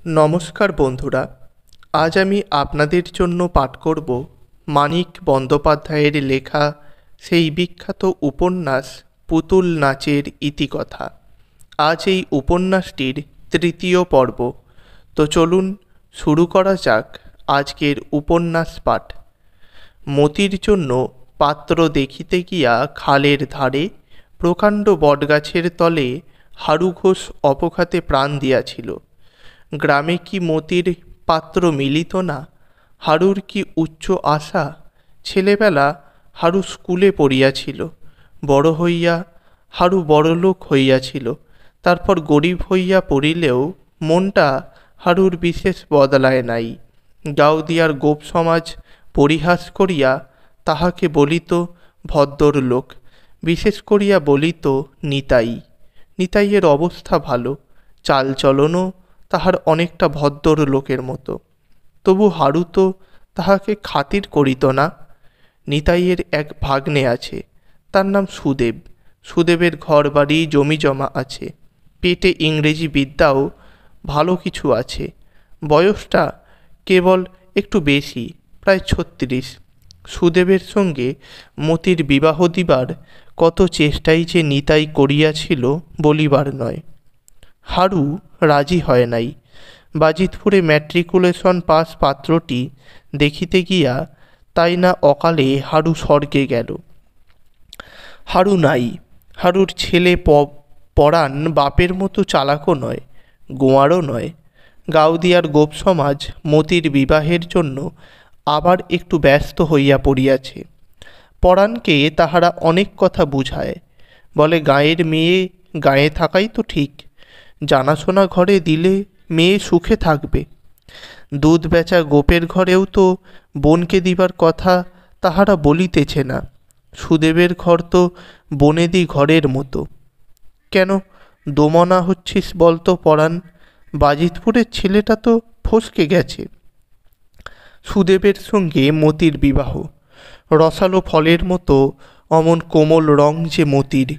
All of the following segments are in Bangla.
নমস্কার বন্ধুরা, আজ আমি আপনাদের জন্য পাঠ করব মানিক বন্দ্যোপাধ্যায়ের লেখা সেই বিখ্যাত উপন্যাস পুতুল নাচের ইতিকথা। আজ এই উপন্যাসটির তৃতীয় পর্ব। তো চলুন শুরু করা যাক আজকের উপন্যাস পাঠ। মতির জন্য পাত্র দেখিতে গিয়া খালের ধারে প্রকাণ্ড বটগাছের তলে হারু ঘোষ অপঘাতে প্রাণ দিয়াছিল। গ্রামে কি মতির পাত্র মিলিত না? হারুর কি উচ্চ আশা! ছেলেবেলা হারু স্কুলে পড়িয়াছিল, বড় হইয়া হারু বড়লোক হইয়াছিল। তারপর গরিব হইয়া পড়িলেও মনটা হারুর বিশেষ বদলায় নাই। গাউদিয়ার গোপ সমাজ পরিহাস করিয়া তাহাকে বলিত ভদ্দর লোক, বিশেষ করিয়া বলিত নিতাই। নিতাইয়ের অবস্থা ভালো, চালচলনও তাহার অনেকটা ভদ্দর লোকের মতো। তবু হারু তো তাহাকে খাতির করিত না। নিতাইয়ের এক ভাগ্নে আছে, তার নাম সুদেব। সুদেবের ঘর বাড়ি জমি জমা আছে, পেটে ইংরেজি বিদ্যাও ভালো কিছু আছে। বয়সটা কেবল একটু বেশি, প্রায় 36। সুদেবের সঙ্গে মতির বিবাহ দিবার কত চেষ্টাই যে নিতাই করিয়াছিল বলিবার নয়। হারু রাজি হয় নাই। বাজিতপুরে ম্যাট্রিকুলেশন পাস পাত্রটি দেখিতে গিয়া তাই না অকালে হারু স্বর্গে গেল। হারু নাই। হারুর ছেলে পরাণ বাপের মতো চালাকও নয়, গোয়ারও নয়। গাউদিয়ার গোপ সমাজ মতির বিবাহের জন্য আবার একটু ব্যস্ত হইয়া পড়িয়াছে। পরাণকে তাহারা অনেক কথা বুঝায়, বলে গাঁয়ের মেয়ে গাঁয়ে থাকাই তো ঠিক, জানাশোনা ঘরে দিলে মেয়ে সুখে থাকবে। দুধ বেচা গোপের ঘরেও তো বোনকে দিবার কথা তাহারা বলিতেছে না। সুদেবের ঘর তো বনেদি ঘরের মতো। কেন দোমনা হচ্ছিস বলতো পরাণ? বাজিতপুরের ছেলেটা তো ফসকে গেছে। সুদেবের সঙ্গে মতির বিবাহ। রসালো ফলের মতো অমন কোমল রং যে মতির,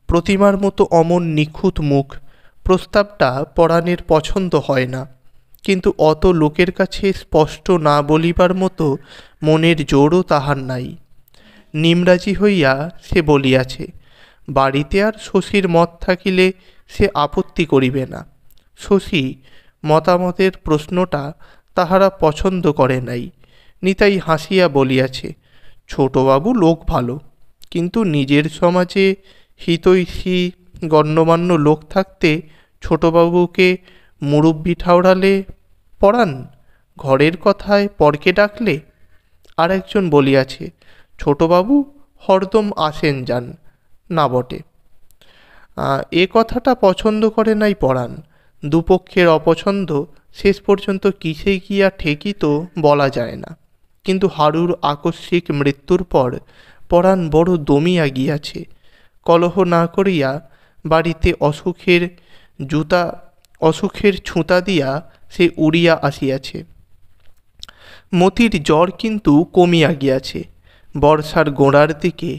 প্রতিমার মতো অমন নিখুঁত মুখ। প্রস্তাবটা পরাণের পছন্দ হয় না, কিন্তু অত লোকের কাছে স্পষ্ট না বলিবার মতো মনের জোরও তাহার নাই। নিমরাজি হইয়া সে বলিয়াছে, বাড়িতে আর শশীর মত থাকিলে সে আপত্তি করিবে না। শশী মতামতের প্রশ্নটা তাহারা পছন্দ করে নাই। নিতাই হাসিয়া বলিয়াছে, ছোটবাবু লোক ভালো, কিন্তু নিজের সমাজে হিতৈষী গণ্যমান্য লোক থাকতে ছোটবাবুকে মুরব্বি ঠাউরালে পরাণ, ঘরের কথায় পরকে ডাকলে। আর একজন বলিয়াছে, ছোটবাবু হরদম আসেন যান না বটে। এ কথাটা পছন্দ করে নাই পরাণ। দুপক্ষের অপছন্দ শেষ পর্যন্ত কিসে গিয়া ঠেকিত বলা যায় না। কিন্তু হারুর আকস্মিক মৃত্যুর পর পরাণ বড় দমিয়া গিয়াছে। কলহ না করিয়া বাড়িতে অসুখের ছুতা দিয়া সে উড়িয়া আসিয়াছে। মতির জ্বর কিন্তু কমিয়া গিয়াছে। বর্ষার গোড়ার দিকে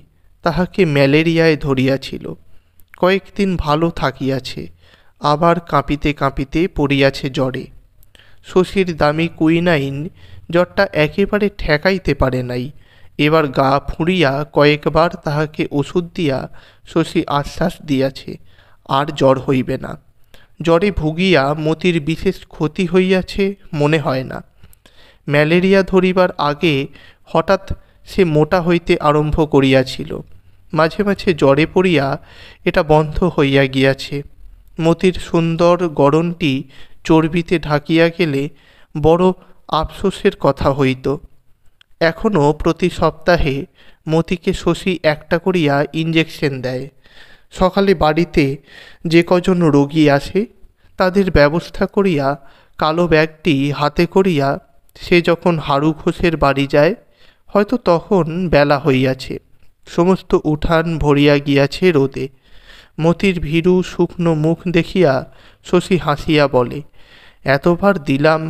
তাহাকে ম্যালেরিয়ায় ধরিয়াছিল। কয়েকদিন ভালো থাকিয়াছে, আবার কাঁপিতে কাঁপিতে পড়িয়াছে জ্বরে। শশীর দামি কুইনাইন জ্বরটা একেবারে ঠেকাইতে পারে নাই। এবার গা ফুঁড়িয়া কয়েকবার তাহাকে ওষুধ দিয়া শশী আশ্বাস দিয়াছে, আর জ্বর হইবে না। জ্বরে ভুগিয়া মতির বিশেষ ক্ষতি হইয়াছে মনে হয় না। ম্যালেরিয়া ধরিবার আগে হঠাৎ সে মোটা হইতে আরম্ভ করিয়াছিল। মাঝে মাঝে জ্বরে পড়িয়া এটা বন্ধ হইয়া গিয়াছে। মতির সুন্দর গড়নটি চর্বিতে ঢাকিয়া গেলে বড় আফসোসের কথা হইত। এখনও প্রতি সপ্তাহে মতিকে শশী একটা করিয়া ইঞ্জেকশন দেয়। সকালে বাড়িতে যে কজন রোগী আসে তাদের ব্যবস্থা করিয়া কালো ব্যাগটি হাতে করিয়া সে যখন হারু ঘোষের বাড়ি যায়, হয়তো তখন বেলা হইয়াছে। সমস্ত উঠান ভরিয়া গিয়াছে রোদে। মতির ভীরু শুকনো মুখ দেখিয়া শশী হাসিয়া বলে, এতবার দিলাম,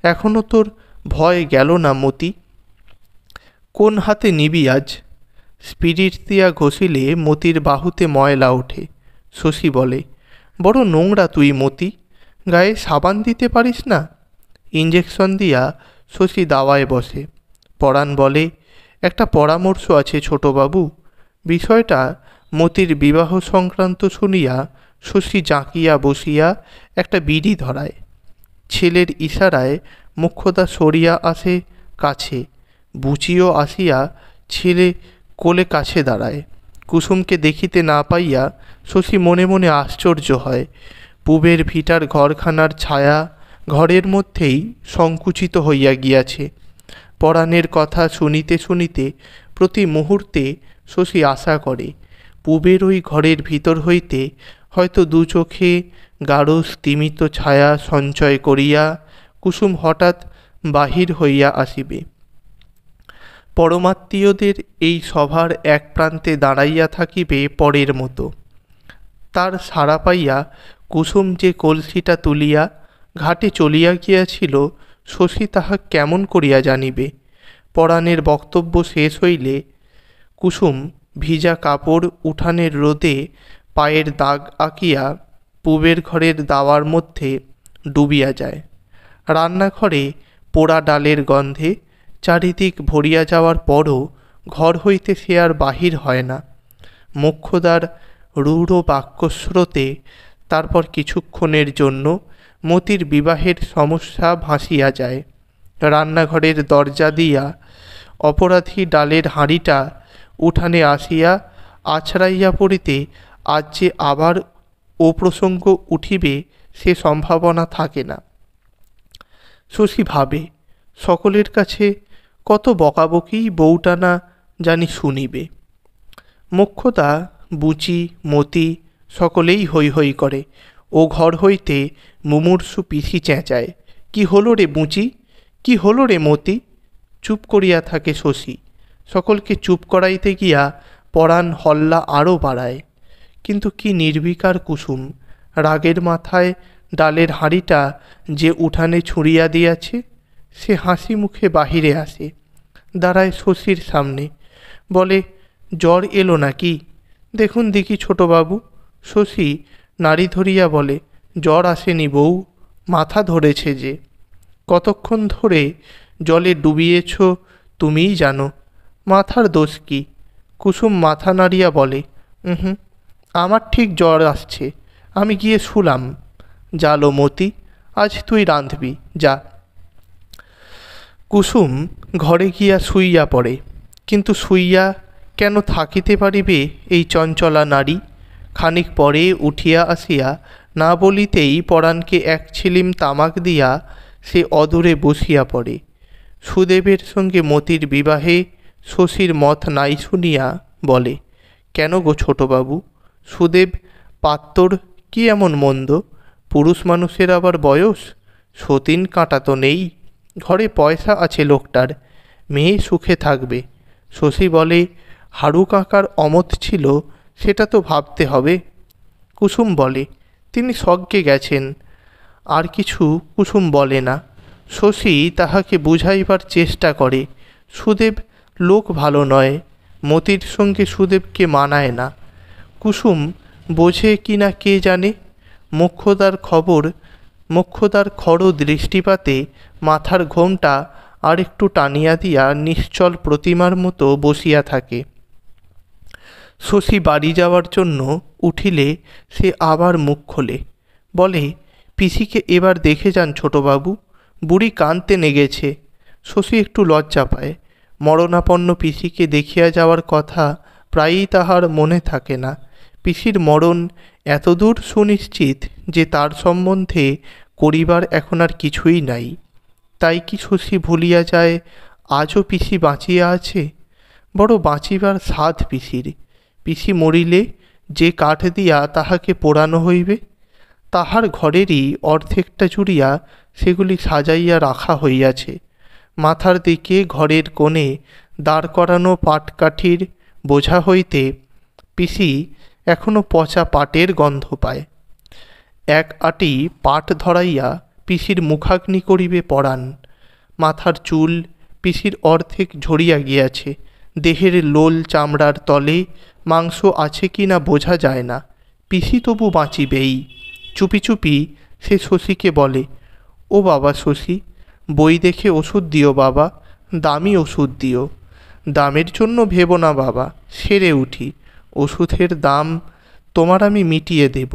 এখনও তোর ভয় গেল না মতি? কোন হাতে নিবি আজ? স্পিরিট দিয়া ঘষিলে মতির বাহুতে ময়লা ওঠে। শশী বলে, বড় নোংরা তুই মতি, গায়ে সাবান দিতে পারিস না? ইঞ্জেকশন দিয়া শশী দাওয়ায় বসে। পরাণ বলে, একটা পরামর্শ আছে ছোটবাবু। বিষয়টা মতির বিবাহ সংক্রান্ত শুনিয়া শশী জাঁকিয়া বসিয়া একটা বিড়ি ধরায়। ছেলের ইশারায় মুখ্যদা সরিয়া আসে কাছে। বুচিও আসিয়া ছেলে কোলে কাছে দাঁড়ায়। কুসুমকে দেখিতে না পাইয়া শশী মনে মনে আশ্চর্য হয়। পূবের ভিটার ঘরখানার ছায়া ঘরের মধ্যেই সংকুচিত হইয়া গিয়াছে। পরাণের কথা শুনিতে শুনিতে প্রতি মুহূর্তে শশী আশা করে পূবের ওই ঘরের ভিতর হইতে হয়তো দু চোখে গাঢ় স্তিমিত ছায়া সঞ্চয় করিয়া কুসুম হঠাৎ বাহির হইয়া আসিবে। পরমাত্মীয়দের এই সভার এক প্রান্তে দাঁড়াইয়া থাকিবে পরের মতো। তার সাড়া পাইয়া কুসুম যে কলসিটা তুলিয়া ঘাটে চলিয়া গিয়াছিল, শশী তাহা কেমন করিয়া জানিবে? পরাণের বক্তব্য শেষ হইলে কুসুম ভিজা কাপড় উঠানের রোদে পায়ের দাগ আঁকিয়া পূবের ঘরের দাওয়ার মধ্যে ডুবিয়া যায়। রান্নাঘরে পোড়া ডালের গন্ধে চারিদিক ভরিয়া যাওয়ার পরও ঘর হইতে সে আর বাহির হয় না। মোক্ষদার রূঢ় বাক্যস্রোতে তারপর কিছুক্ষণের জন্য মতির বিবাহের সমস্যা ভাসিয়া যায়। রান্নাঘরের দরজা দিয়া অপরাধী ডালের হাঁড়িটা উঠানে আসিয়া আছড়াইয়া পড়িতে আজ যে আবার ও প্রসঙ্গ উঠিবে সে সম্ভাবনা থাকে না। শশী ভাবে, সকলের কাছে কত বকাবকি বউটা না জানি শুনিবে। মোক্ষদা, বুচি, মতি সকলেই হৈ হৈ করে। ও ঘর হইতে মুমূর্ষু পিসি চেঁচায়, কি হলো রে বুচি, কি হলো রে মতি? চুপ করিয়া থাকে শশী। সকলকে চুপ করাইতে গিয়া পরাণ হল্লা আরও বাড়ায়। কিন্তু কি নির্বিকার কুসুম! রাগের মাথায় ডালের হাঁড়িটা যে উঠানে ছুঁড়িয়া দিয়াছে, সে হাসি মুখে বাহিরে আসে, দাঁড়ায় শশীর সামনে, বলে, জ্বর এলো নাকি? দেখুন দেখি ছোটবাবু। শশী নাড়ি ধরিয়া বলে, জ্বর আসেনি বউ, মাথা ধরেছে যে। কতক্ষণ ধরে জলে ডুবিয়েছ তুমিই জানো, মাথার দোষ কি? কুসুম মাথা নাড়িয়া বলে, হুম, আমার ঠিক জ্বর আসছে, আমি গিয়ে শুলাম। জালো মতি, আজ তুই রাঁধবি, যা। কুসুম ঘরে গিয়া শুইয়া পড়ে। কিন্তু শুইয়া কেন থাকিতে পারিবে এই চঞ্চলা নারী? খানিক পরে উঠিয়া আসিয়া না বলিতেই পরাণকে এক ছিলিম তামাক দিয়া সে অদূরে বসিয়া পড়ে। সুদেবের সঙ্গে মতির বিবাহে শশীর মত নাই শুনিয়া বলে, কেন গো ছোটবাবু, সুদেব পাত্তর কি এমন মন্দ? পুরুষ মানুষের আবার বয়স, সতীন কাঁটা তো নেই, ঘরে পয়সা আছে লোকটার, মেয়ে সুখে থাকবে। শশী বলে, হাড়ু কাকার অমত ছিল, সেটা তো ভাবতে হবে। কুসুম বলে, তিনি স্বর্গে গেছেন। আর কিছু কুসুম বলে না। শশী তাহাকে বুঝাইবার চেষ্টা করে, সুদেব লোক ভালো নয়, মতির সঙ্গে সুদেবকে মানায় না। কুসুম বোঝে কি না কে জানে। মোক্ষদার খড় দৃষ্টিপাতে মাথার ঘোমটা আর একটু টানিয়া দিয়া নিশ্চল প্রতিমার মতো বসিয়া থাকে। শশী বাড়ি যাওয়ার জন্য উঠিলে সে আবার মুখ খোলে, বলে, পিসিকে এবার দেখে যান ছোটবাবু, বুড়ি কাঁদতে নেগেছে। শশী একটু লজ্জা পায়। মরণাপন্ন পিসিকে দেখিয়া যাওয়ার কথা প্রায়ই তাহার মনে থাকে না। পিসির মরণ এতদূর সুনিশ্চিত যে তার সম্বন্ধে করিবার এখন আর কিছুই নাই। তাই কি শশী ভুলিয়া যায় আজও পিসি বাঁচিয়া আছে? বড় বাঁচিবার সাধ পিসির। পিসি মরিলে যে কাঠ দিয়া তাহাকে পোড়ানো হইবে, তাহার ঘরেরই অর্ধেকটা জুড়িয়া সেগুলি সাজাইয়া রাখা হইয়াছে। মাথার দিকে ঘরের কোণে দাঁড় করানো পাটকাঠির বোঝা হইতে পিসি এখনো পচা পাটের গন্ধ পায়। এক আটি পাট ধরাইয়া পিসির মুখাগ্নি করিবে পরাণ। মাথার চুল পিসির অর্ধেক ঝরিয়া গিয়াছে। দেহের লোল চামড়ার তলে মাংস আছে কি না বোঝা যায় না। পিসি তবু বাঁচিবেই। চুপি চুপি সে শশীকে বলে, ও বাবা শশী, বই দেখে ওষুধ দিও বাবা, দামি ওষুধ দিও। দামের জন্য ভেবো না বাবা, সেরে উঠি, ওষুধের দাম তোমার আমি মিটিয়ে দেব।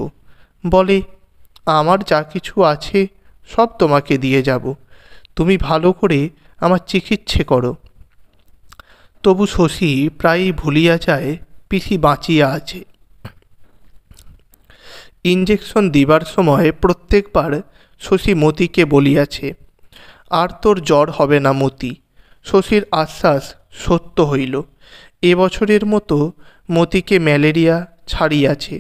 বলে, আমার যা কিছু আছে সব তোমাকে দিয়ে যাব, তুমি ভালো করে আমার চিকিৎসা করো। তবু শশী প্রায়ই ভুলিয়া যায় পিসি বাঁচিয়া আছে। ইঞ্জেকশন দিবার সময় প্রত্যেকবার শশী মতিকে বলিয়াছে, আর তোর জ্বর হবে না মতি। শশীর আশ্বাস সত্য হইল। এবছরের মতো মতিকে ম্যালেরিয়া ছাড়িয়াছে।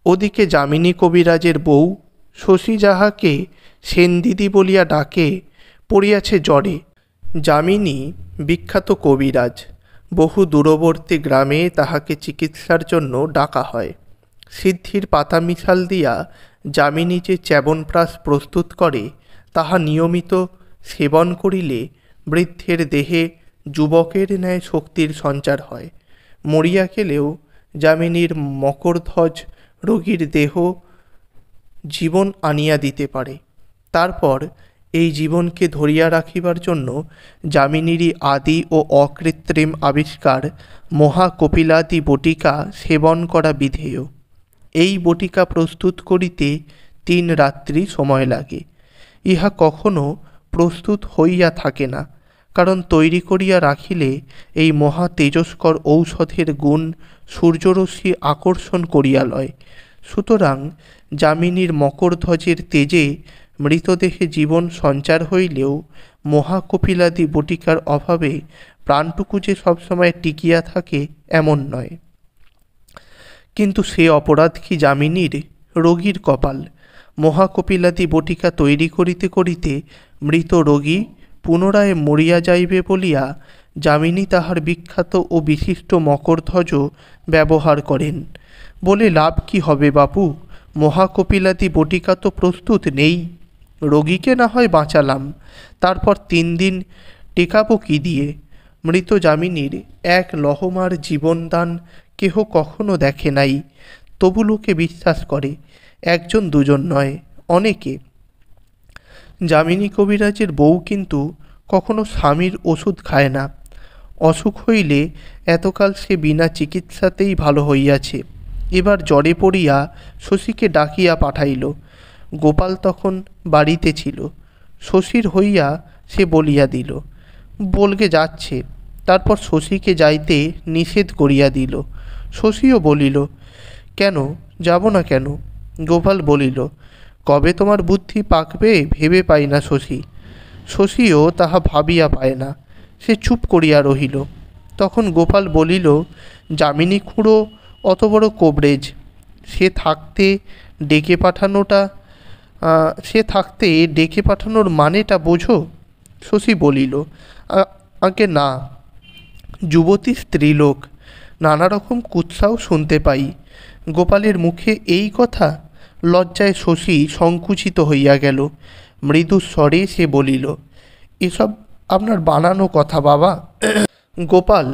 ওদিকে যামিনী কবিরাজের বউ, শশী যাহাকে সেনদিদি বলিয়া ডাকে, পড়িয়াছে জ্বরে। যামিনী বিখ্যাত কবিরাজ, বহু দূরবর্তী গ্রামে তাহাকে চিকিৎসার জন্য ডাকা হয়। সিদ্ধির পাতা মিশাল দিয়া যামিনী যে চ্যবনপ্রাশ প্রস্তুত করে, তাহা নিয়মিত সেবন করিলে বৃদ্ধের দেহে যুবকের ন্যায় শক্তির সঞ্চার হয়। মরিয়া গেলেও যামিনীর মকরধ্বজ রোগীর দেহ জীবন আনিয়া দিতে পারে। তারপর এই জীবনকে ধরিয়া রাখিবার জন্য যামিনীরই আদি ও অকৃত্রিম আবিষ্কার মহাকপিলাদি বটিকা সেবন করা বিধেয়। এই বটিকা প্রস্তুত করিতে 3 রাত্রি সময় লাগে। ইহা কখনো প্রস্তুত হইয়া থাকে না, কারণ তৈরি করিয়া রাখিলে এই মহা তেজস্কর ঔষধের গুণ সূর্যরশ্মি আকর্ষণ করিয়া লয়। সুতরাং যামিনীর মকরধ্বজের তেজে মৃতদেহে জীবন সঞ্চার হইলেও মহাকপিলাদি বটিকার অভাবে প্রাণটুকু যে সবসময় টিকিয়া থাকে এমন নয়। কিন্তু সে অপরাধ কি যামিনীর? রোগীর কপাল। মহাকপিলাদি বটিকা তৈরি করিতে করিতে মৃত রোগী পুনরায় মরিয়া যাইবে বলিয়া যামিনী তাহার বিখ্যাত ও বিশিষ্ট মকরধ্বজ ব্যবহার করেন। বলে লাভ কি হবে বাপু, মহাকপিলাদি বটিকা তো প্রস্তুত নেই। রোগীকে না হয় বাঁচালাম, তারপর 3 দিন টেকাবো কি দিয়ে? মৃত যামিনীর এক লহমার জীবনদান কেহ কখনো দেখে নাই, তবু লোকে বিশ্বাস করে। 1জন 2জন নয়, অনেকে। যামিনী কবিরাজের বউ কিন্তু কখনো স্বামীর ওষুধ খায় না। অসুখ হইলে এতকাল সে বিনা চিকিৎসাতেই ভালো হইয়াছে, এবার জ্বরে পড়িয়া শশীকে ডাকিয়া পাঠাইল। গোপাল তখন বাড়িতে ছিল। শশীর হইয়া সে বলিয়া দিল, বলগে যাচ্ছে। তারপর শশীকে যাইতে নিষেধ করিয়া দিল। শশীও বলিল, কেন যাব না কেন? গোপাল বলিল, কবে তোমার বুদ্ধি পাকবে ভেবে পাই না শশী। শশীও তাহা ভাবিয়া পায় না, সে চুপ করিয়া রহিল। তখন গোপাল বলিল, যামিনী খুঁড়ো অত বড় কোবরেজ, সে থাকতে ডেকে পাঠানোর মানেটা বোঝো? শশী বলিল, আগে না, যুবতী স্ত্রীলোক, নানা রকম কুৎসাও শুনতে পাই। গোপালের মুখে এই কথা, লজ্জায় শশী সংকুচিত হইয়া গেল। মৃদু স্বরে সে বলিল, এসব আপনার বানানো কথা বাবা। গোপাল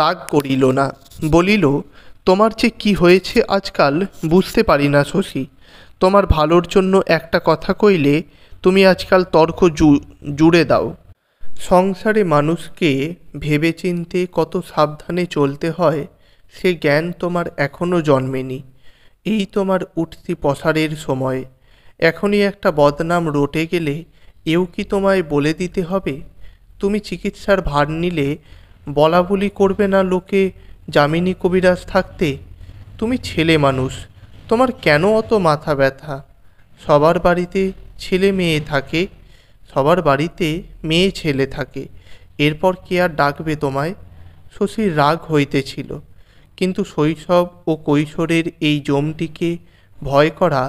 রাগ করিল না, বলিল, তোমার যে কি হয়েছে আজকাল বুঝতে পারি না শশী। তোমার ভালোর জন্য একটা কথা কইলে তুমি আজকাল তর্ক জুড়ে দাও। সংসারে মানুষকে ভেবেচিন্তে কত সাবধানে চলতে হয় সে জ্ঞান তোমার এখনও জন্মেনি। এই তোমার উঠতি পসারের সময়, এখনই একটা বদনাম রটে গেলে এও কি তোমায় বলে দিতে হবে? তুমি চিকিৎসার ভার নিলে বলা বলি করবে না লোকে যামিনী কবিরাজ থাকতে? তুমি ছেলে মানুষ, তোমার কেন অত মাথা ব্যথা? সবার বাড়িতে ছেলে মেয়ে থাকে, সবার বাড়িতে মেয়ে ছেলে থাকে, এরপর কে আর ডাকবে তোমায়? শশীর রাগ হইতেছিল, কিন্তু শৈশব ও কৈশোরের এই জমটিকে ভয় করা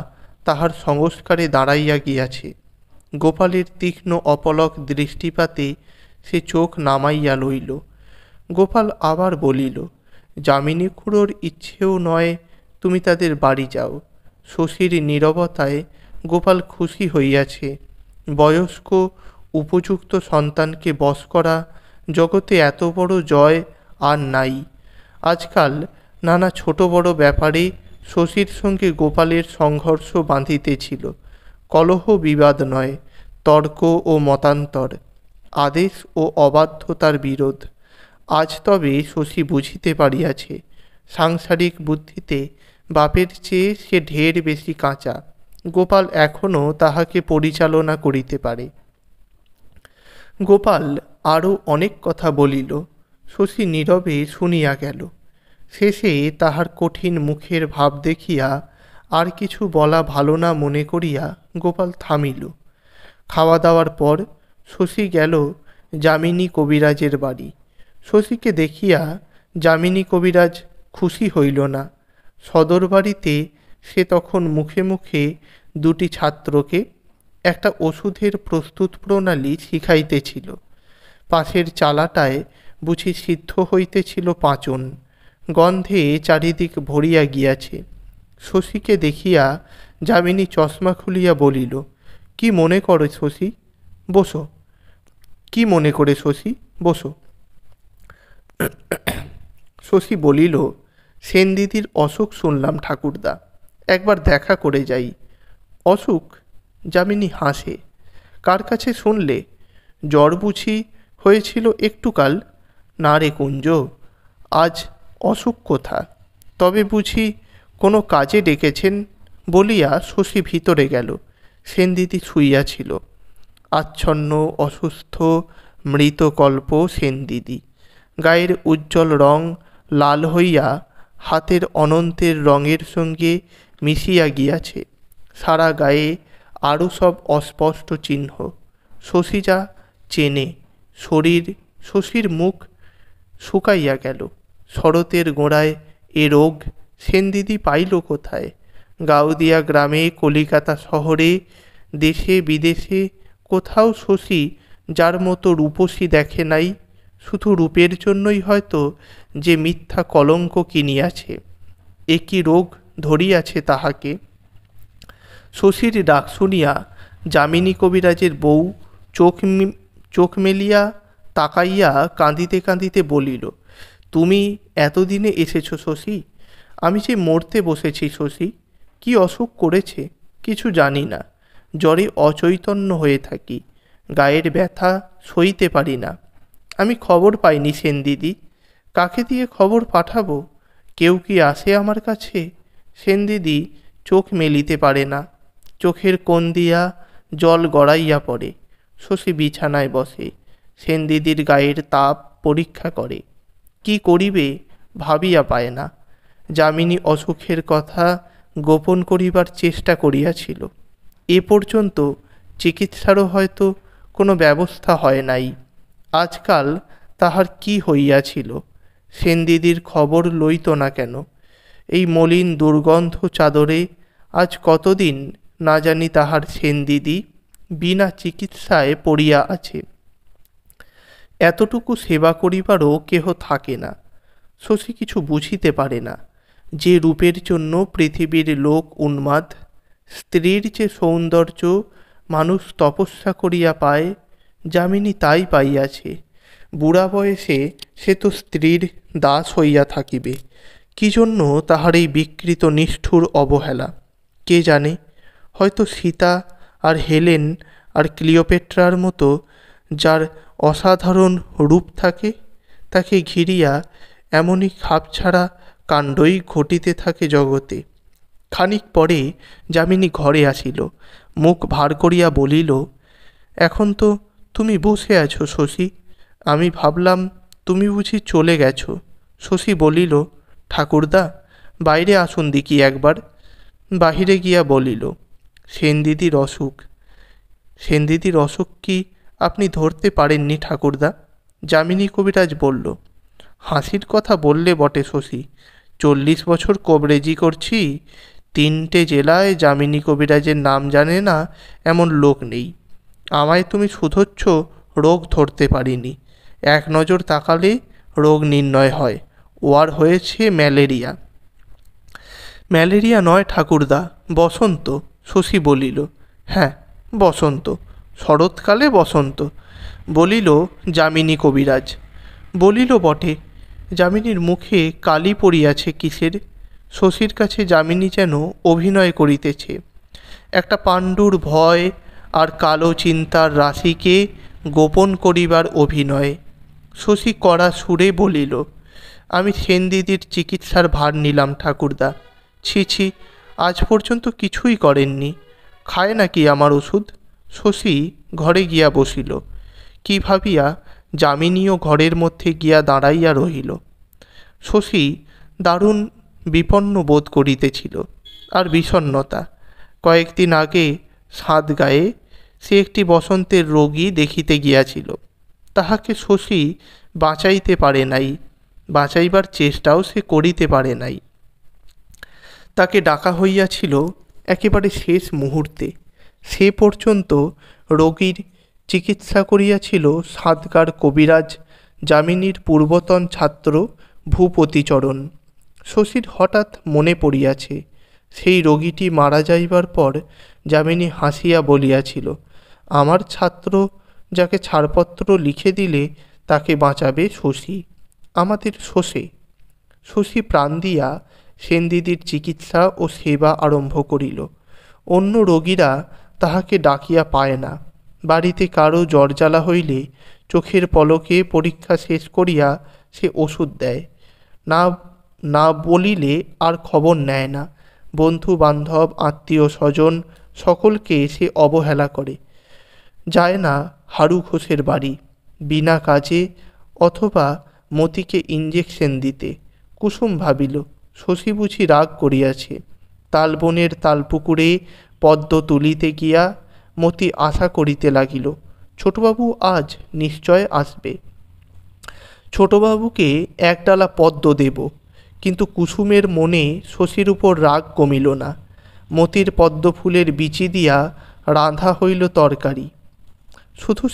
তাহার সংস্কারে দাঁড়াইয়া গিয়াছে। গোপালের তীক্ষ্ণ অপলক দৃষ্টিপাতে সে চোখ নামাইয়া লইল। গোপাল আবার বলিল, যামিনী খুড়োর ইচ্ছেও নয় তুমি তাদের বাড়ি যাও। শশীর নীরবতায় গোপাল খুশি হইয়াছে। বয়স্ক উপযুক্ত সন্তানকে বশ করা জগতে এত বড় জয় আর নাই। আজকাল নানা ছোট বড় ব্যাপারে শশীর সঙ্গে গোপালের সংঘর্ষ বাঁধিতেছিল। কলহ বিবাদ নয়, তর্ক ও মতান্তর, আদেশ ও অবাধ্যতার বিরোধ। আজ তবে শশী বুঝিতে পারিয়াছে, সাংসারিক বুদ্ধিতে বাপের চেয়ে সে ঢের বেশি কাঁচা। গোপাল এখনও তাহাকে পরিচালনা করিতে পারে। গোপাল আরও অনেক কথা বলিল, শশী নীরবে শুনিয়া গেল। শেষে তাহার কঠিন মুখের ভাব দেখিয়া আর কিছু বলা ভালো না মনে করিয়া গোপাল থামিল। খাওয়া দাওয়ার পর শশী গেল যামিনী কবিরাজের বাড়ি। শশীকে দেখিয়া যামিনী কবিরাজ খুশি হইল না। সদর বাড়িতে সে তখন মুখে মুখে দুটি ছাত্রকে একটা ওষুধের প্রস্তুত প্রণালী শিখাইতেছিল। পাশের চালাটায় বুঝি সিদ্ধ হইতেছিল পাঁচন, গন্ধে চারিদিক ভরিয়া গিয়াছে। শশীকে দেখিয়া যামিনী চশমা খুলিয়া বলিল, কি মনে করে শশী, বসো। কি মনে করে শশী, বসো। শশী বলিল, সেনদিদির অসুখ শুনলাম ঠাকুরদা, একবার দেখা করে যাই। অসুখ? যামিনী হাসে। কার কাছে শুনলে? জ্বর বুঝি হয়েছিল একটুকাল? না রে কুঞ্জ, আজ অসুখ কোথা? তবে বুঝি কোনো কাজে ডেকেছেন? বলিয়া শশী ভিতরে গেল। সেনদিদি শুইয়াছিল, আচ্ছন্ন, অসুস্থ, মৃতকল্প সেনদিদি। গায়ের উজ্জ্বল রং লাল হইয়া হাতের অনন্তের রঙের সঙ্গে মিশিয়া গিয়াছে। সারা গায়ে আরও সব অস্পষ্ট চিহ্ন। শশী যা চেনে, শরীর, শশীর মুখ শুকাইয়া গেল। শরতের গোড়ায় এ রোগ সেনদিদি পাইল কোথায়? গাউদিয়া গ্রামে, কলিকাতা শহরে, দেশে বিদেশে কোথাও শশী যার মতো রূপসী দেখে নাই। শুধু রূপের জন্যই হয়তো যে মিথ্যা কলঙ্ক কিনিয়াছে। এ কি রোগ ধরিয়াছে তাহাকে? শশীর ডাক শুনিয়া যামিনী কবিরাজের বউ চোখ মেলিয়া তাকাইয়া কাঁদিতে কাঁদিতে বলিল, তুমি এতদিনে এসেছ শশী? আমি যে মরতে বসেছি শশী। কি অসুখ করেছে কিছু জানি না। জ্বরে অচৈতন্য হয়ে থাকি, গায়ের ব্যথা সইতে পারি না। আমি খবর পাইনি সেনদিদি, কাকে দিয়ে খবর পাঠাবো? কেউ কি আসে আমার কাছে? সেনদিদি চোখ মেলিতে পারে না, চোখের কোণ দিয়া জল গড়াইয়া পড়ে। শশী বিছানায় বসে, সেনদিদির গায়ের তাপ পরীক্ষা করে। কি করিবে ভাবিয়া পায় না। যামিনী অসুখের কথা গোপন করিবার চেষ্টা করিয়াছিল। এ পর্যন্ত চিকিৎসারও হয়তো কোনো ব্যবস্থা হয় নাই। আজকাল তাহার কি হইয়াছিল? সেনদিদির খবর লইত না কেন? এই মলিন দুর্গন্ধ চাদরে আজ কতদিন না জানি তাহার সেনদিদি বিনা চিকিৎসায় পড়িয়া আছে। এতটুকু সেবা করিবারও কেহ থাকে না। শশী কিছু বুঝিতে পারে না। যে রূপের জন্য পৃথিবীর লোক উন্মাদ, স্ত্রীর যে সৌন্দর্য মানুষ তপস্যা করিয়া পায়, যামিনী তাই পাইয়াছে। বুড়া বয়সে সে তো স্ত্রীর দাস হইয়া থাকিবে। কি জন্য তাহার এই বিকৃত নিষ্ঠুর অবহেলা কে জানে? হয়তো সীতা আর হেলেন আর ক্লিওপেট্রার মতো যার অসাধারণ রূপ থাকে, তাকে ঘিরিয়া এমনই খাপছাড়া কাণ্ডই ঘটিতে থাকে জগতে। খানিক পরে যামিনী ঘরে আসিল, মুখ ভার করিয়া বলিল, এখন তো তুমি বসে আছো শশী, আমি ভাবলাম তুমি বুঝি চলে গেছো। শশী বলিল, ঠাকুরদা বাইরে আসুন দেখি একবার। বাহিরে গিয়া বলিল, সেনদিদির অসুখ। সেনদিদির অসুখ কি আপনি ধরতে পারেননি ঠাকুরদা? যামিনী কবিরাজ বলল। হাসির কথা বললে বটে শশী, 40 বছর কবরেজি করছি, 3টে জেলায় যামিনী কবিরাজের নাম জানে না এমন লোক নেই। আমায় তুমি শুধোচ্ছ রোগ ধরতে পারিনি। এক নজর তাকালে রোগ নির্ণয় হয়। ওয়ার হয়েছে ম্যালেরিয়া। ম্যালেরিয়া নয় ঠাকুরদা, বসন্ত। শশী বলিল, হ্যাঁ বসন্ত, শরৎকালে বসন্ত, বলিল যামিনী কবিরাজ। বলিল বটে। যামিনীর মুখে কালি পড়িয়াছে কিসের? শশীর কাছে যামিনী যেন অভিনয় করিতেছে। একটা পাণ্ডুর ভয় আর কালো চিন্তার রাশিকে গোপন করিবার অভিনয়। শশী কড়া সুরে বলিল, আমি সেনদিদির চিকিৎসার ভার নিলাম ঠাকুরদা। ছি ছি, আজ পর্যন্ত কিছুই করেননি। খায় নাকি আমার ওষুধ? শশী ঘরে গিয়া বসিল। কি ভাবিয়া যামিনীও ঘরের মধ্যে গিয়া দাঁড়াইয়া রহিল। শশী দারুণ বিপন্ন বোধ করিতেছিল, আর বিষণ্ণতা। কয়েকদিন আগে সাতগাঁয়ে সে একটি বসন্তের রোগী দেখিতে গিয়াছিল। তাহাকে শশী বাঁচাইতে পারে নাই, বাঁচাইবার চেষ্টাও সে করিতে পারে নাই। তাকে ডাকা হইয়াছিল একেবারে শেষ মুহূর্তে। সে পর্যন্ত রোগীর চিকিৎসা করিয়াছিল সাতগাঁর কবিরাজ যামিনীর পূর্বতন ছাত্র ভূপতিচরণ। শশীর হঠাৎ মনে পড়িয়াছে, সেই রোগীটি মারা যাইবার পর যামিনী হাসিয়া বলিয়াছিল, আমার ছাত্র যাকে ছাড়পত্র লিখে দিলে তাকে বাঁচাবে শশী, আমাদের শশী। শশী প্রাণ দিয়া সেনদিদির চিকিৎসা ও সেবা আরম্ভ করিল। অন্য রোগীরা তাহাকে ডাকিয়া পায় না। বাড়িতে কারো জ্বরজ্বালা হইলে চোখের পলকে পরীক্ষা শেষ করিয়া সে ওষুধ দেয়। না না বলিলে আর খবর নেয় না। বন্ধু বান্ধব আত্মীয় স্বজন সকলকে সে অবহেলা করে। যায় না হারু ঘোষের বাড়ি বিনা কাজে, অথবা মতিকে ইঞ্জেকশন দিতে। কুসুম ভাবিল, শশী বুঝি রাগ করিয়াছে। তালবনের তালপুকুরে পদ্ম তুলিতে গিয়া মতি আশা করিতে লাগিল, ছোটবাবু আজ নিশ্চয় আসবে, ছোটবাবুকে একডালা পদ্ম দেব। কিন্তু কুসুমের মনে শশীর উপর রাগ কমিল না। মতির পদ্মফুলের বিচি দিয়া রাঁধা হইল তরকারি। শুধু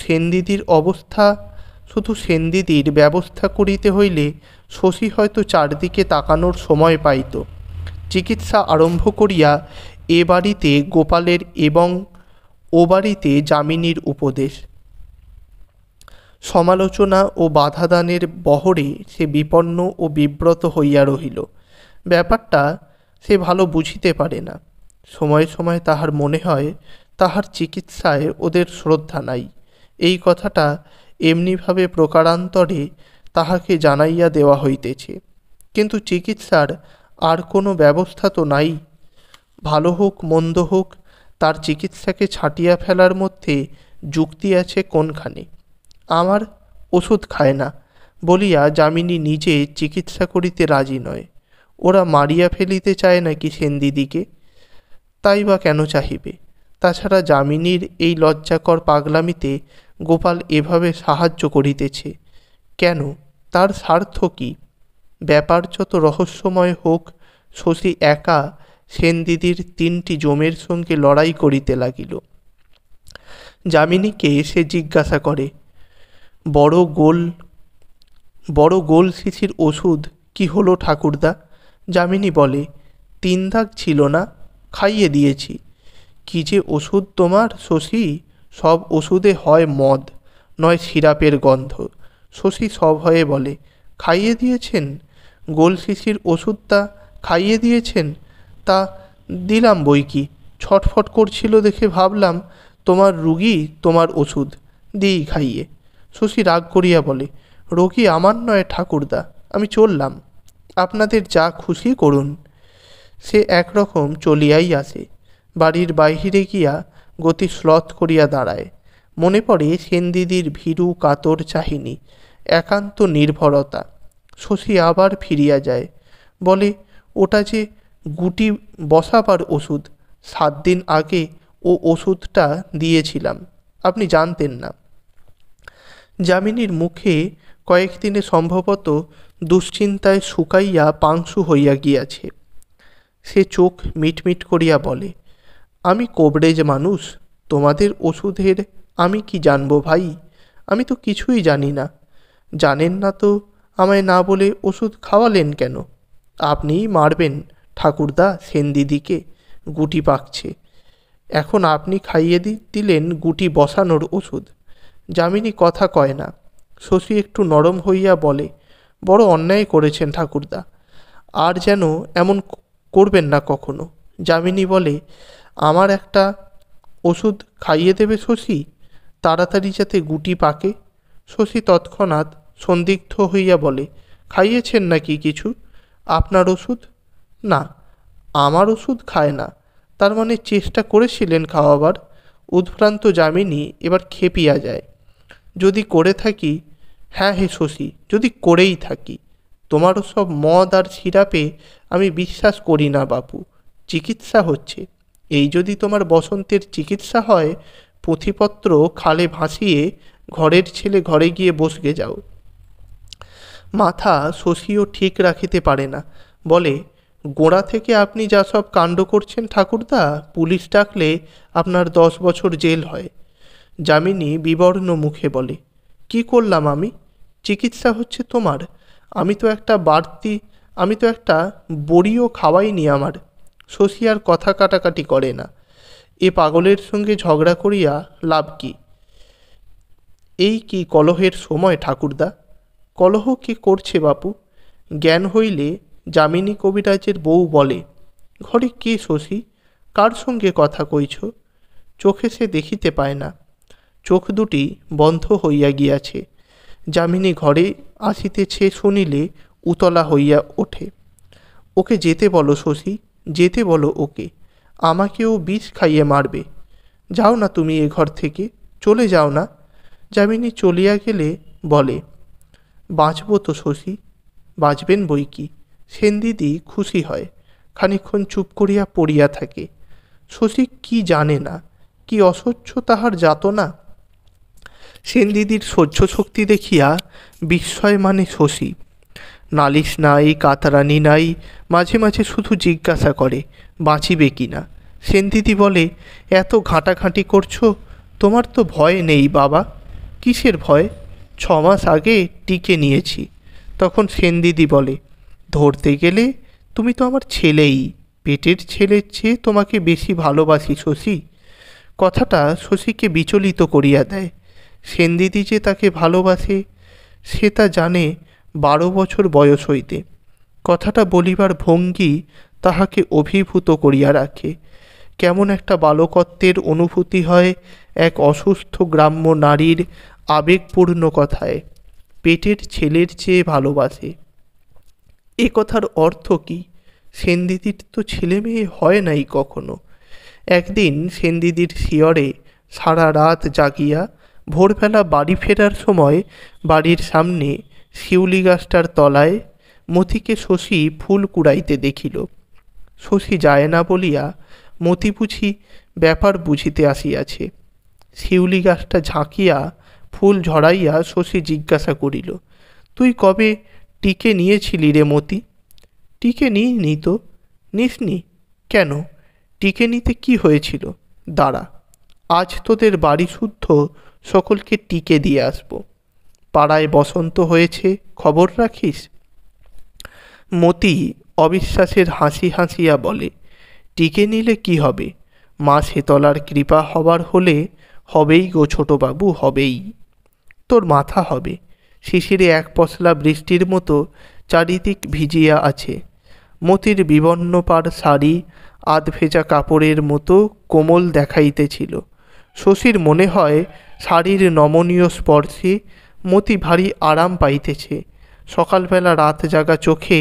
সেনদিদির ব্যবস্থা করিতে হইলে শশী হয়তো চারদিকে তাকানোর সময় পাইত। চিকিৎসা আরম্ভ করিয়া এ বাড়িতে গোপালের এবং ও বাড়িতে যামিনীর উপদেশ, সমালোচনা ও বাধাদানের বহরে সে বিপন্ন ও বিব্রত হইয়া রহিল। ব্যাপারটা সে ভালো বুঝিতে পারে না। সময় সময় তাহার মনে হয় তাহার চিকিৎসায় ওদের শ্রদ্ধা নাই। এই কথাটা এমনিভাবে প্রকারান্তরে তাহাকে জানাইয়া দেওয়া হইতেছে, কিন্তু চিকিৎসার আর কোনো ব্যবস্থা তো নাই। ভালো হোক মন্দ হোক, তার চিকিৎসাকে ছাঁটিয়া ফেলার মধ্যে যুক্তি আছে কোনখানে? আমার ওষুধ খায় না বলিয়া যামিনী নিজে চিকিৎসা করিতে রাজি নয়। ওরা মারিয়া ফেলিতে চায় নাকি সেনদিদিকে? তাই বা কেন চাহিবে? তাছাড়া যামিনীর এই লজ্জাকর পাগলামিতে গোপাল এভাবে সাহায্য করিতেছে কেন? তার স্বার্থ কী? ব্যাপার যত রহস্যময় হোক, শশী একা সেনদিদির 3টি জমের সঙ্গে লড়াই করিতে লাগিল। যামিনীকে সে জিজ্ঞাসা করে, বড় গোল শিশির ওষুধ কি হলো ঠাকুরদা? যামিনী বলে, 3 দাগ ছিল না, খাইয়ে দিয়েছি। কি যে ওষুধ তোমার শশী, সব ওষুধে হয় মদ, নয় সিরাপের গন্ধ। শশী সভয়ে বলে, খাইয়ে দিয়েছেন? গোল শিশির ওষুধটা খাইয়ে দিয়েছেন? তা দিলাম বই কি, ছটফট করছিল দেখে ভাবলাম তোমার রুগী তোমার ওষুধ দিই খাইয়ে। শশী রাগ করিয়া বলে, রোগী আমার নয় ঠাকুরদা, আমি চললাম, আপনাদের যা খুশি করুন। সে একরকম চলিয়াই আসে। বাড়ির বাহিরে গিয়া গতি শ্লথ করিয়া দাঁড়ায়। মনে পড়ে সেনদিদির ভীরু কাতর চাহিনী, একান্ত নির্ভরতা। শশী আবার ফিরিয়া যায়, বলে, ওটা যে গুটি বসাবার ওষুধ, 7 দিন আগে ও ওষুধটা দিয়েছিলাম, আপনি জানতেন না। যামিনীর মুখে কয়েকদিনে সম্ভবত দুশ্চিন্তায় শুকাইয়া পাংশু হইয়া গিয়াছে। সে চোখ মিটমিট করিয়া বলে, আমি কোবরেজ মানুষ, তোমাদের ওষুধের আমি কি জানবো ভাই? আমি তো কিছুই জানি না। জানেন না তো আমায় না বলে ওষুধ খাওয়ালেন কেন? আপনিই মারবেন ঠাকুরদা সেনদিদিকে, গুটি পাকছে। এখন আপনি খাইয়ে দিলেন গুটি বসানোর ওষুধ। যামিনী কথা কয় না। শশী একটু নরম হইয়া বলে, বড় অন্যায় করেছেন ঠাকুরদা, আর যেন এমন করবেন না কখনো। যামিনী বলে, আমার একটা ওষুধ খাইয়ে দেবে শশী, তাড়াতাড়ি যাতে গুটি পাকে। শশী তৎক্ষণাৎ সন্দিগ্ধ হইয়া বলে, খাইয়েছেন নাকি কিছু? আপনার ওষুধ? না, আমার ওষুধ খায় না। তার মানে চেষ্টা করেছিলেন খাওয়াবার? উদ্ভ্রান্ত যামিনী এবার খেপিয়া যায়। যদি করে থাকি, হ্যাঁ হে শশী, যদি করেই থাকি, তোমারও সব মদ আর সিরাপে আমি বিশ্বাস করি না বাপু। চিকিৎসা হচ্ছে, এই যদি তোমার বসন্তের চিকিৎসা হয়, পুঁথিপত্র খালে ভাসিয়ে ঘরের ছেলে ঘরে গিয়ে বসগে যাও। মাথা শশীও ঠিক রাখিতে পারে না, বলে, গোড়া থেকে আপনি যা সব কাণ্ড করছেন ঠাকুরদা, পুলিশ ডাকলে আপনার 10 বছর জেল হয়। যামিনী বিবর্ণ মুখে বলে, কি করলাম আমি? চিকিৎসা হচ্ছে তোমার, আমি তো একটা বড়িও খাওয়াইনি আমার। শশী আর কথা কাটাকাটি করে না। এ পাগলের সঙ্গে ঝগড়া করিয়া লাভ কি? এই কি কলহের সময় ঠাকুরদা? কলহ কে করছে বাপু? জ্ঞান হইলে যামিনী কবিরাজের বউ বলে, ঘরে কে শশী? কার সঙ্গে কথা কইছ? চোখে সে দেখিতে পায় না, চোখ দুটি বন্ধ হইয়া গিয়াছে। যামিনী ঘরে আসিতেছে শুনিলে উতলা হইয়া ওঠে। ওকে যেতে বলো শশী, যেতে বলো ওকে, আমাকেও বিষ খাইয়ে মারবে। যাও না তুমি এ ঘর থেকে, চলে যাও না। যামিনী চলিয়া গেলে বলে, বাঁচব তো শশী? বাঁচবেন বই কি। সেনদিদি খুশি হয়, খানিক্ষণ চুপ করিয়া পড়িয়া থাকে। শশী কি জানে না, কি অসহ্য তাহার যাতনা। সেনদিদির সহ্য শক্তি দেখিয়া বিস্ময় মানে শশী। নালিশ নাই, কাতরানি নাই, মাঝে মাঝে শুধু জিজ্ঞাসা করে বাঁচিবে কি না। সেনদিদি বলে, এত ঘাঁটাঘাঁটি করছো, তোমার তো ভয় নেই বাবা। কিসের ভয়? 6 মাস আগে টিকে নিয়েছি। তখন সেনদিদি বলে, ধরতে গেলে তুমি তো আমার ছেলেই, পেটের ছেলের চেয়ে তোমাকে বেশি ভালোবাসি শশী। কথাটা শশীকে বিচলিত করিয়া দেয়। সেনদিদি যে তাকে ভালোবাসে সে তা জানে 12 বছর বয়স হইতে। কথাটা বলিবার ভঙ্গি তাহাকে অভিভূত করিয়া রাখে। কেমন একটা বালকত্বের অনুভূতি হয় এক অসুস্থ গ্রাম্য নারীর আবেগপূর্ণ কথায়, পেটের ছেলের চেয়ে ভালোবাসে। এ কথার অর্থ কি? সেনদিদির তো ছেলে মেয়ে হয় নাই কখনো। একদিন সেনদিদির শিয়রে সারা রাত জাগিয়া ভোরবেলা বাড়ি ফেরার সময় বাড়ির সামনে শিউলি গাছটার তলায় মতিকে শশী ফুল কুড়াইতে দেখিল। শশী যায় না বলিয়া মতি বুঝি ব্যাপার বুঝিতে আসিয়াছে। শিউলি গাছটা ঝাঁকিয়া ফুল ঝরাইয়া শশী জিজ্ঞাসা করিল, তুই কবে টিকে নিয়েছিলি রে মতি? টিকে নিইনি তো। নিসনি কেন? টিকে নিতে কি হয়েছিল? দাঁড়া, আজ তোদের বাড়ি শুদ্ধ সকলকে টিকে দিয়ে আসব। পাড়ায় বসন্ত হয়েছে, খবর রাখিস? মতি অবিশ্বাসের হাসি হাসিয়া বলে, টিকে নিলে কি হবে? মা শেতলার কৃপা হবার হলে হবেই গো ছোটবাবু, হবেই। তোর মাথা হবে। শিশিরে এক পশলা বৃষ্টির মতো চারিদিক ভিজিয়া আছে। মতির বিবর্ণ পাড় শাড়ি আধ ভেজা কাপড়ের মতো কোমল দেখাইতেছিল। শশীর মনে হয় শাড়ির নমনীয় স্পর্শে মতি ভারী আরাম পাইতেছে। সকালবেলা রাত জাগা চোখে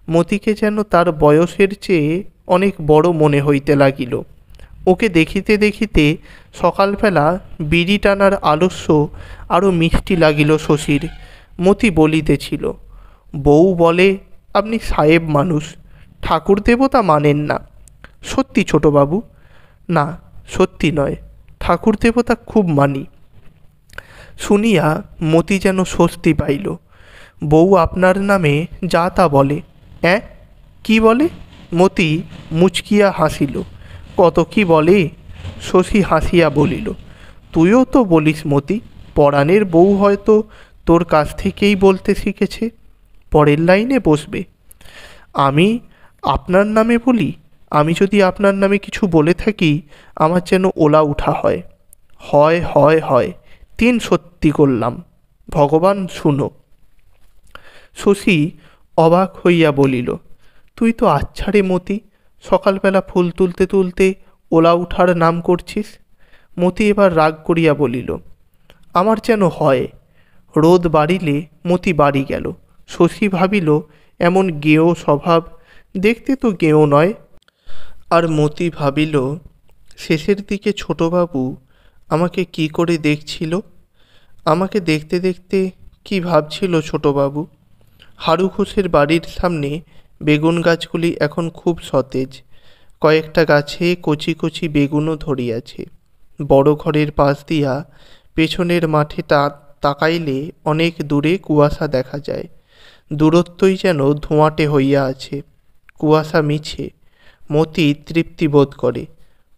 মতিকে যেন তার বয়সের চেয়ে অনেক বড় মনে হইতে লাগিল। ওকে দেখিতে দেখিতে সকালবেলা বিড়ি টানার আলস্য আরও মিষ্টি লাগিল শশীর। মতি বলিতেছিল, বউ বলে আপনি সাহেব মানুষ, ঠাকুর দেবতা মানেন না। সত্যি ছোটবাবু? না, সত্যি নয়, ঠাকুর দেবতা খুব মানি। শুনিয়া মতি যেন স্বস্তি পাইল। বউ আপনার নামে যা তা বলে? অ্যাঁ, কি বলে? মতি মুচকিয়া হাসিল। কত কি বলে। শশী হাসিয়া বলিল, তুইও তো বলিস মতি, পরাণের বউ হয়তো তোর কাছ থেকেই বলতে শিখেছে। পরের লাইনে বসবে। আমি আপনার নামে বলি? আমি যদি আপনার নামে কিছু বলে থাকি আমার যেন ওলা উঠা হয়। হয় হয় হয়, 3 সত্যি করলাম, ভগবান শুনো। শশী অবাক হইয়া বলিল, তুই তো আচ্ছা রে মতি, সকালবেলা ফুল তুলতে তুলতে ওলা উঠার নাম করছিস? মতি এবার রাগ করিয়া বলিল, আমার যেন হয়। রোদ বাড়িলে মতি বাড়ি গেল। শশী ভাবিল, এমন গেঁয়ো স্বভাব, দেখতে তো গেঁয়ো নয়। আর মতি ভাবিল, শেষের দিকে ছোটবাবু আমাকে কি করে দেখছিল, আমাকে দেখতে দেখতে কি ভাবছিল ছোটবাবু। হারু ঘোষের বাড়ির সামনে বেগুন গাছগুলি এখন খুব সতেজ। কয়েকটা গাছে কচি কচি বেগুনও ধরিয়াছে। বড় ঘরের পাশ দিয়া পেছনের মাঠে তাকাইলে অনেক দূরে কুয়াশা দেখা যায়। দূরত্বই যেন ধোঁয়াটে হইয়া আছে। কুয়াশা মিছে। মতি তৃপ্তি বোধ করে।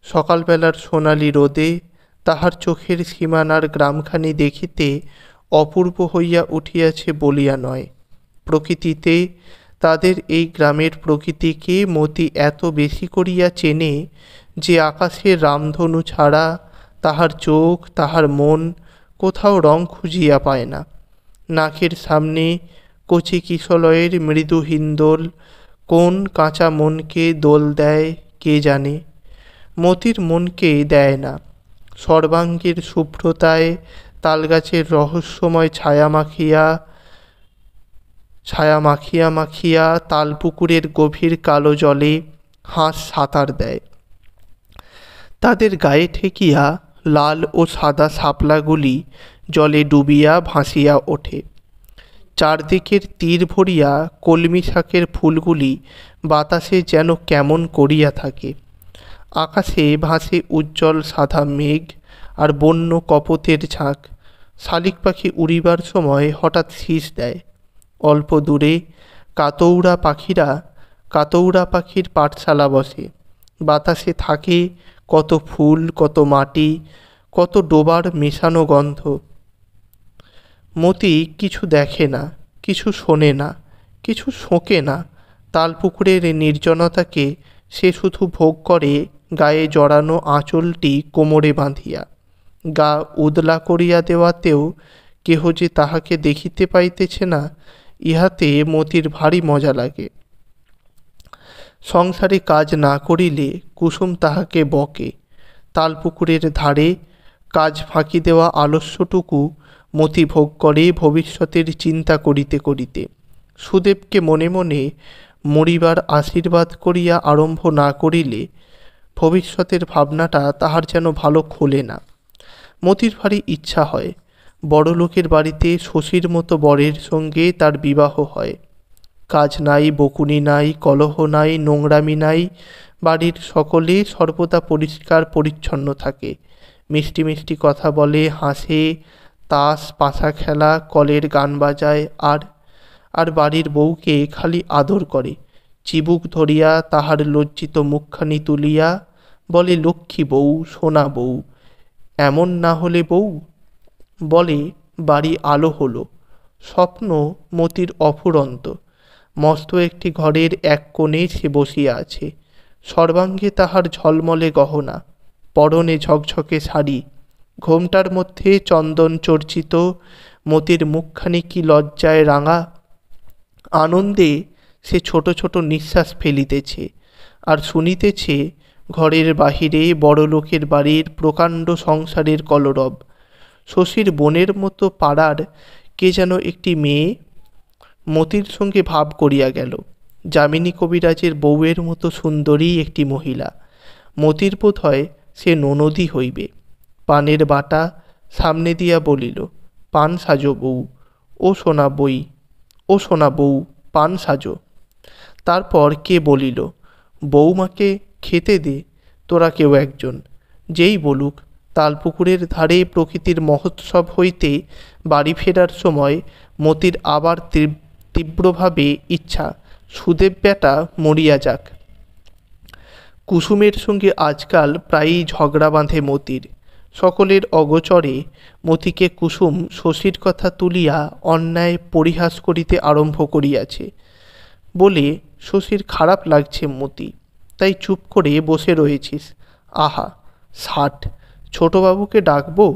সকালবেলার সোনালি রোদে তাহার চোখের সীমানার গ্রামখানি দেখিতে অপূর্ব হইয়া উঠিয়াছে বলিয়া নয়। প্রকৃতিতে তাদের এই গ্রামের প্রকৃতিকে মতি এত বেশি করিয়া চেনে যে আকাশের রামধনু ছাড়া তাহার চোখ, তাহার মন কোথাও রং খুঁজিয়া পায় না। নাকের সামনে কচি কিশলয়ের মৃদু হিন্দোল কোন কাঁচা মনকে দোল দেয় কে জানে। মতির মনকে দেয় না। সর্বাঙ্গের শুভ্রতায় তালগাছের রহস্যময় ছায়া মাখিয়া মাখিয়া তালপুকুরের গভীর কালো জলে হাঁস সাঁতার দেয়। তাদের গায়ে ঠেকিয়া লাল ও সাদা শাপলাগুলি জলে ডুবিয়া ভাসিয়া ওঠে। চারদিকের তীর ভরিয়া কলমি শাকের ফুলগুলি বাতাসে যেন কেমন করিয়া থাকে। আকাশে ভাসে উজ্জ্বল সাদা মেঘ আর বন্য কপোতের ঝাঁক। শালিক পাখি উড়িবার সময় হঠাৎ শীষ দেয়। অল্প দূরে কাতৌড়া পাখির পাঠশালা বসে। বাতাসে থাকে কত ফুল, কত মাটি, কত ডোবার মেশানো গন্ধ। মতি কিছু দেখে না, কিছু শোনে না, কিছু শোকে না। তালপুকুরের নির্জনতাকে সে শুধু ভোগ করে গায়ে জড়ানো আঁচলটি কোমরে বাঁধিয়া। গা উদলা করিয়া দেওয়াতেও কেহ যে তাহাকে দেখিতে পাইতেছে না, ইহাতে মতির ভারী মজা লাগে। সংসারে কাজ না করিলে কুসুম তাহাকে বকে। তালপুকুরের ধারে কাজ ফাঁকি দেওয়া আলস্যটুকু মতি ভোগ করে ভবিষ্যতের চিন্তা করিতে করিতে। সুদেবকে মনে মনে মরিবার আশীর্বাদ করিয়া আরম্ভ না করিলে ভবিষ্যতের ভাবনাটা তাহার যেন ভালো খোলে না। মতির ভারী ইচ্ছা হয় বড় লোকের বাড়িতে শশীর মতো বরের সঙ্গে তার বিবাহ হয়। কাজ নাই, বকুনি নাই, কলহ নাই, নোংরামি নাই। বাড়ির সকলে সর্বদা পরিষ্কার পরিচ্ছন্ন থাকে। মিষ্টি মিষ্টি কথা বলে, হাসে, তাস পাশা খেলা, কলের গান বাজায়, আর বাড়ির বউকে খালি আদর করে। চিবুক ধরিয়া তাহার লজ্জিত মুখখানি তুলিয়া বলে, লক্ষ্মী বউ, সোনা বউ, এমন না হলে বউ। বলে, বাড়ি আলো হলো। স্বপ্ন মতির অফুরন্ত। মস্ত একটি ঘরের এক কোণে সে বসিয়া আছে। সর্বাঙ্গে তাহার ঝলমলে গহনা, পরনে ঝকঝকে শাড়ি, ঘোমটার মধ্যে চন্দন চর্চিত। মতির মুখখানি কি লজ্জায় রাঙা। আনন্দে সে ছোট ছোট নিঃশ্বাস ফেলিতেছে আর শুনিতেছে ঘরের বাহিরে বড় লোকের বাড়ির প্রকাণ্ড সংসারের কলরব। শশীর বোনের মতো পাড়ার কে যেন একটি মেয়ে মতির সঙ্গে ভাব করিয়া গেল। যামিনী কবিরাজের বউয়ের মতো সুন্দরী একটি মহিলা। মতির বোধ হয় সে ননদী হইবে। পানের বাটা সামনে দিয়া বলিল, পান সাজো বউ, ও সোনা বউ, পান সাজো। তারপর কে বলিল, বউমাকে খেতে দে তোরা কেউ একজন। যেই বলুক, তালপুকুরের ধারে প্রকৃতির মহোৎসব হইতে বাড়ি ফেরার সময় মতির আবার তীব্রভাবে ইচ্ছা সুদেব বেটা মরিয়া যাক। কুসুমের সঙ্গে আজকাল প্রায়ই ঝগড়া বাঁধে মতির। সকলের অগোচরে মতিকে কুসুম শশীর কথা তুলিয়া অন্যায় পরিহাস করিতে আরম্ভ করিয়াছে বলে শশীর খারাপ লাগছে মতি, তাই চুপ করে বসে রয়েছিস। আহা 60, ছোটবাবুকে ডাকবো,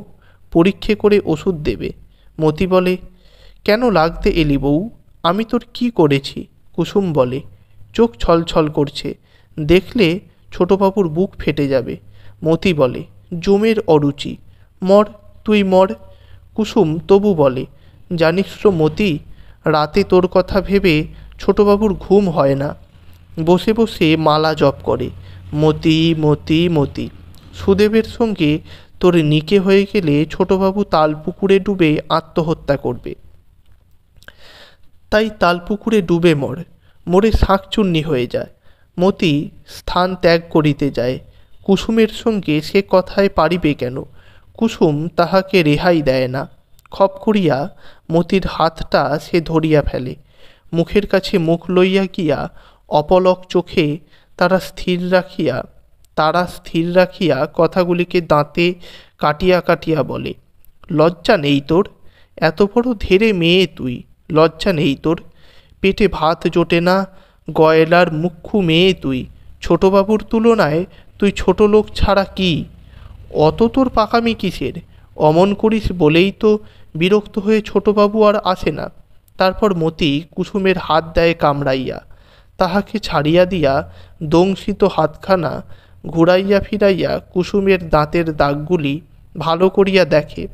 পরীক্ষে করে ওষুধ দেবে। মতি বলে, কেন লাগতে এলি বউ, আমি তোর কি করেছি? কুসুম বলে, চোখ ছলছল করছে, দেখলে ছোটবাবুর বুক ফেটে যাবে। মতি বলে, জমের অরুচি, মর, তুই মর। কুসুম তবু বলে, জানিস তো মতি, রাতে তোর কথা ভেবে ছোটবাবুর ঘুম হয় না। বসে বসে মালা জপ করে, মতি মতি মতি। সুদেবের সঙ্গে তোর নিকে হয়ে গেলে ছোটবাবু তালপুকুরে ডুবে আত্মহত্যা করবে। তাই তালপুকুরে ডুবে মর, মরে শাঁকচুন্নি হয়ে যায়। মতি স্থান ত্যাগ করিতে যায়। কুসুমের সঙ্গে সে কথায় পারিবে কেন? কুসুম তাহাকে রেহাই দেয় না। খপ করিয়া মতির হাতটা সে ধরিয়া ফেলে। মুখের কাছে মুখ লইয়া গিয়া অপলক চোখে তারা স্থির রাখিয়া কথাগুলিকে দাঁতে কাটিয়া কাটিয়া বলে, লজ্জা নেই তোর? এত বড় ধেড়ে মেয়ে তুই, লজ্জা নেই তোর? পেটে ভাত জোটে না, গয়লার মুখ্যু মেয়ে তুই। ছোটবাবুর তুলনায় তুই ছোট লোক ছাড়া কি? অত তোর পাকামি কিসের? অমন করিস বলেই তো বিরক্ত হয়ে ছোটবাবু আর আসে না। তারপর মতি কুসুমের হাত দেয় কামড়াইয়া। তাহাকে ছাড়িয়া দিয়া দংশিত হাতখানা ঘুরাইয়া ফিরাইয়া কুসুমের দাঁতের দাগগুলি ভালো করিয়া দেখে।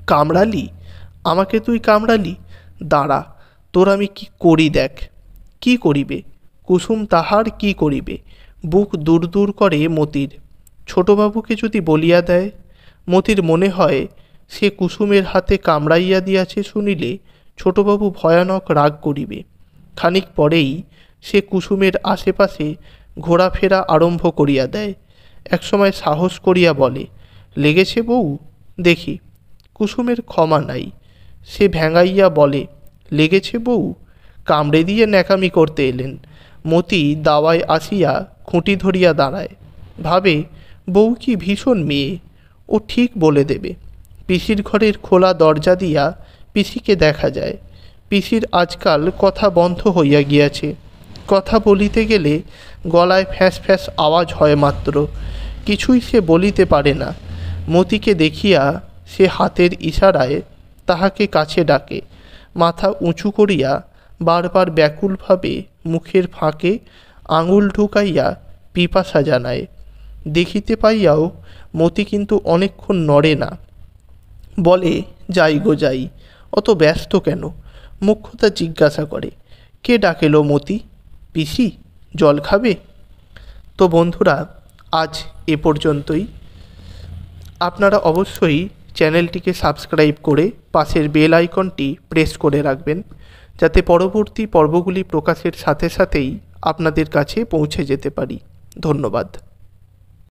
কামড়ালি? আমাকে তুই কামড়ালি? দাঁড়া, তোর আমি কি করি দেখ। কি করিবে? কুসুম তাহার কি করিবে? বুক দূর দূর করে মতির। ছোটবাবুকে যদি বলিয়া দেয়? মতির মনে হয় সে কুসুমের হাতে কামড়াইয়া দিয়াছে শুনিলে ছোটবাবু ভয়ানক রাগ করিবে। খানিক পরেই সে কুসুমের আশেপাশে ঘোরাফেরা আরম্ভ করিয়া দেয়। একসময় সাহস করিয়া বলে, লেগেছে বউ? দেখি। কুসুমের ক্ষমা নাই। সে ভেঙাইয়া বলে, লেগেছে বউ? কামড়ে দিয়ে ন্যাকামি করতে এলেন। মতি দাওয়ায় আসিয়া খুঁটি ধরিয়া দাঁড়ায়। ভাবে, বউ কি ভীষণ মেয়ে, ও ঠিক বলে দেবে। পিসির ঘরের খোলা দরজা দিয়া পিসিকে দেখা যায়। পিসির আজকাল কথা বন্ধ হইয়া গিয়াছে। কথা বলিতে গেলে গলায় ফ্যাঁস ফ্যাঁস আওয়াজ হয় মাত্র, কিছুই সে বলিতে পারে না। মতিকে দেখিয়া সে হাতের ইশারায় তাহাকে কাছে ডাকে। মাথা উঁচু করিয়া বারবার ব্যাকুলভাবে মুখের ফাঁকে আঙুল ঢুকাইয়া পিপাসা জানায়। দেখিতে পাইয়াও মতি কিন্তু অনেকক্ষণ নড়ে না। বলে, যাই গো যাই, অত ব্যস্ত কেন? মুখ্যতা জিজ্ঞাসা করে, কে ডাকেলো মতি? পিসি, জল খাবে? তো বন্ধুরা, আজ এ পর্যন্তই। আপনারা অবশ্যই চ্যানেলটিকে সাবস্ক্রাইব করে পাশের বেল আইকনটি প্রেস করে রাখবেন, যাতে পরবর্তী পর্বগুলি প্রকাশের সাথে সাথেই আপনাদের কাছে পৌঁছে যেতে পারি। ধন্যবাদ।